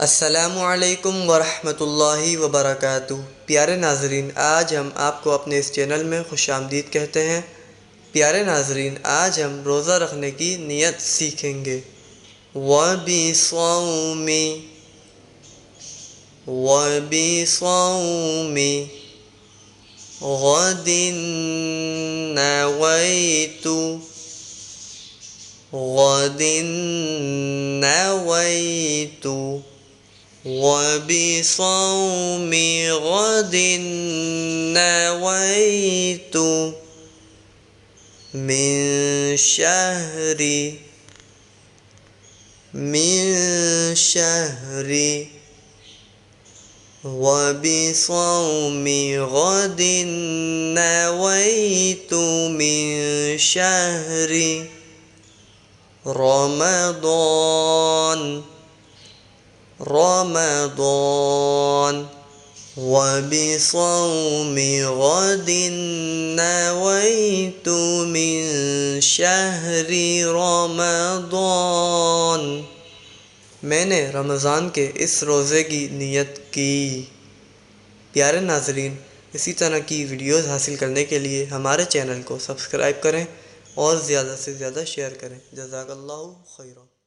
अस्सलामुअलैकुम वरहमतुल्लाहि वबरकातुहू। प्यारे नाजरीन, आज हम आपको अपने इस चैनल में खुशामदीद कहते हैं। प्यारे नाजरीन, आज हम रोज़ा रखने की नियत सीखेंगे। वबिस्सौमी वबिस्सौमी गदिन नवैतु गदिन नवैतु वबिस्सौमि गदिन नवैतु मिन शहरी वबिस्सौमि गदिन नवैतु मिन शहरी रमज़ान वबिस्सौमि गदिन नवैतु मिन शहरी रमज़ान। मैंने रमज़ान के इस रोज़े की नियत की। प्यारे नाज़रीन, इसी तरह की वीडियोज़ हासिल करने के लिए हमारे चैनल को सब्सक्राइब करें और ज़्यादा से ज़्यादा शेयर करें। जज़ाकल्लाहु खैरा।